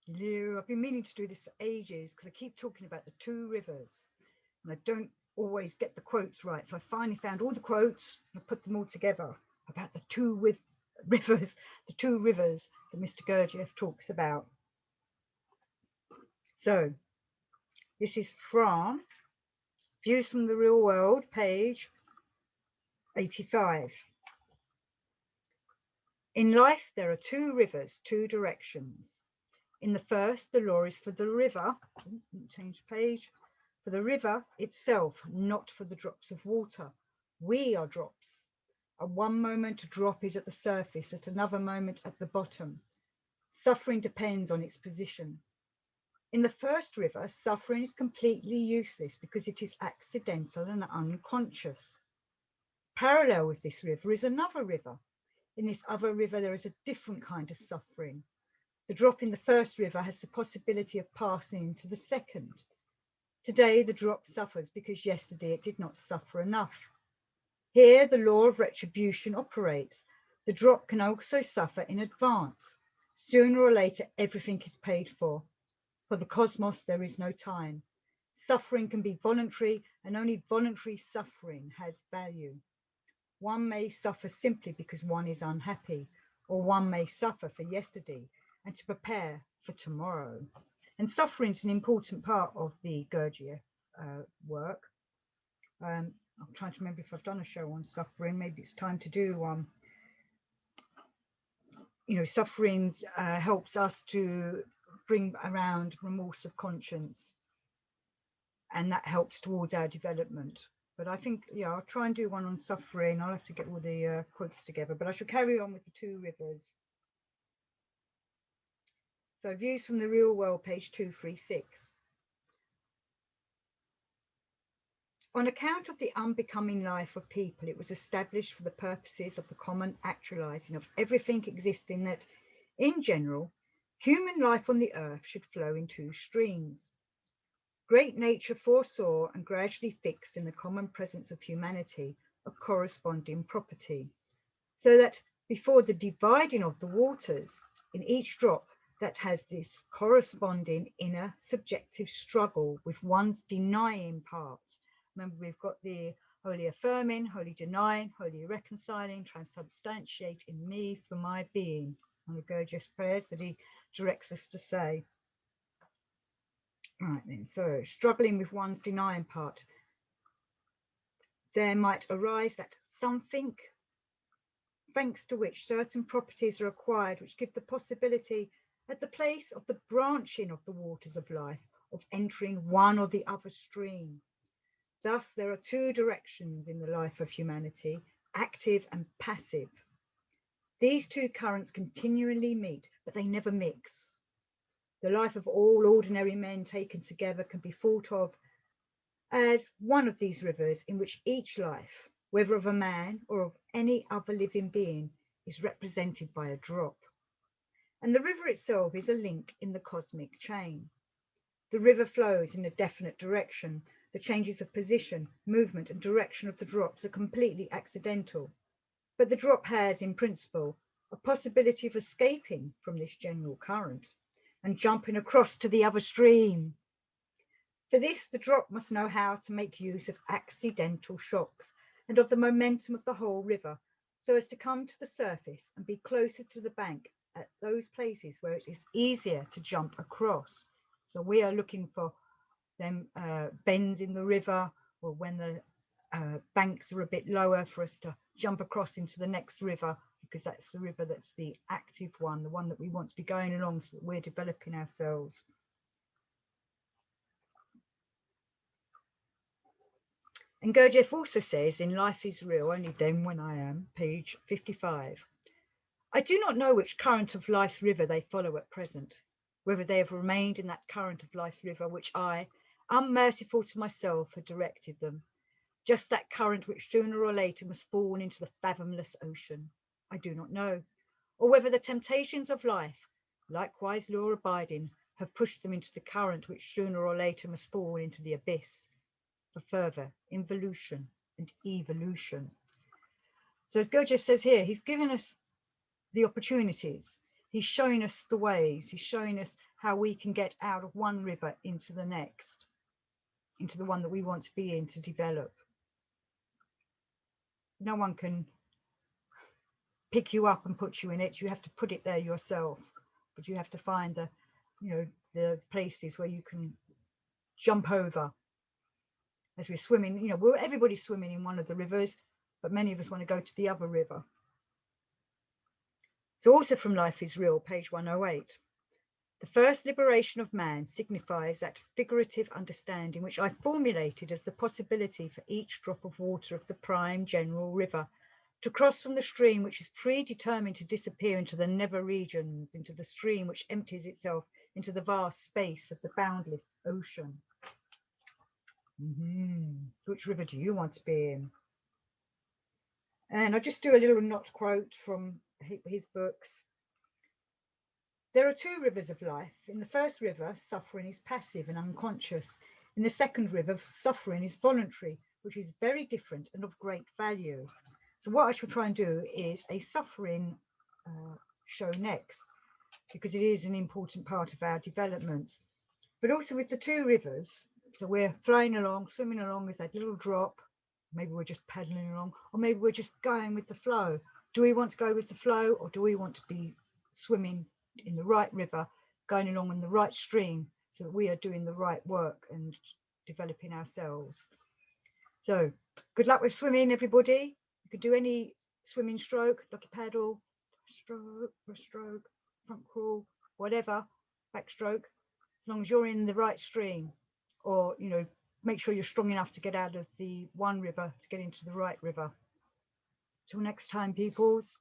I've been meaning to do this for ages because I keep talking about the two rivers and I don't always get the quotes right. So I finally found all the quotes and I put them all together about the rivers, the two rivers that Mr. Gurdjieff talks about. So this is from Views from the Real World, page 85. In life, there are two rivers, two directions. In the first, the law is for the river, change page, for the river itself, not for the drops of water. We are drops. At one moment, a drop is at the surface, at another moment at the bottom. Suffering depends on its position. In the first river, suffering is completely useless because it is accidental and unconscious. Parallel with this river is another river. In this other river, there is a different kind of suffering. The drop in the first river has the possibility of passing into the second. Today, the drop suffers because yesterday it did not suffer enough. Here, the law of retribution operates. The drop can also suffer in advance. Sooner or later, everything is paid for. For the cosmos, there is no time. Suffering can be voluntary, and only voluntary suffering has value. One may suffer simply because one is unhappy, or one may suffer for yesterday and to prepare for tomorrow. And suffering is an important part of the Gurdjieff work. I'm trying to remember if I've done a show on suffering. Maybe it's time to do one. Suffering helps us to bring around remorse of conscience, and that helps towards our development. But I think, yeah, I'll try and do one on suffering. I'll have to get all the quotes together, but I shall carry on with the two rivers. So Views from the Real World, page 236. On account of the unbecoming life of people, it was established for the purposes of the common actualizing of everything existing that, in general, human life on the earth should flow in two streams. Great nature foresaw and gradually fixed in the common presence of humanity a corresponding property, so that before the dividing of the waters, in each drop that has this corresponding inner subjective struggle with one's denying part. Remember, we've got the wholly affirming, wholly denying, wholly reconciling, transubstantiating me for my being. One of Gurdjieff's prayers that he directs us to say. Right then, so struggling with one's denying part, there might arise that something thanks to which certain properties are acquired which give the possibility at the place of the branching of the waters of life of entering one or the other stream. Thus, there are two directions in the life of humanity, active and passive. These two currents continually meet, but they never mix. The life of all ordinary men taken together can be thought of as one of these rivers in which each life, whether of a man or of any other living being, is represented by a drop. And the river itself is a link in the cosmic chain. The river flows in a definite direction. The changes of position, movement, and direction of the drops are completely accidental. But the drop has, in principle, a possibility of escaping from this general current and jumping across to the other stream. For this, the drop must know how to make use of accidental shocks and of the momentum of the whole river, so as to come to the surface and be closer to the bank at those places where it is easier to jump across. So we are looking for them bends in the river, or when the banks are a bit lower, for us to jump across into the next river, because that's the river that's the active one, the one that we want to be going along, so that we're developing ourselves. And Gurdjieff also says in Life is Real, Only Then When I Am, page 55, I do not know which current of life's river they follow at present, whether they have remained in that current of life's river which I, unmerciful to myself, had directed them, just that current which sooner or later must fall into the fathomless ocean. I do not know, or whether the temptations of life, likewise law abiding, have pushed them into the current which sooner or later must fall into the abyss for further involution and evolution. So as Gurdjieff says here, he's given us the opportunities. He's showing us the ways. He's showing us how we can get out of one river into the next, into the one that we want to be in, to develop. No one can pick you up and put you in it. You have to put it there yourself. But you have to find the, you know, the places where you can jump over. As we're swimming, you know, everybody's swimming in one of the rivers, but many of us want to go to the other river. So also from Life is Real, page 108. The first liberation of man signifies that figurative understanding which I formulated as the possibility for each drop of water of the prime general river to cross from the stream which is predetermined to disappear into the never regions, into the stream which empties itself into the vast space of the boundless ocean. Which river do you want to be in? And I'll just do a little not quote from his books. There are two rivers of life. In the first river, suffering is passive and unconscious. In the second river, suffering is voluntary, which is very different and of great value. So what I shall try and do is a suffering show next, because it is an important part of our development. But also with the two rivers, so we're flowing along, swimming along with that little drop. Maybe we're just paddling along, or maybe we're just going with the flow. Do we want to go with the flow, or do we want to be swimming in the right river, going along in the right stream, so that we are doing the right work and developing ourselves? So good luck with swimming, everybody. You can do any swimming stroke, lucky paddle, stroke, front crawl, whatever, backstroke, as long as you're in the right stream, or, you know, make sure you're strong enough to get out of the one river to get into the right river. Till next time, peoples.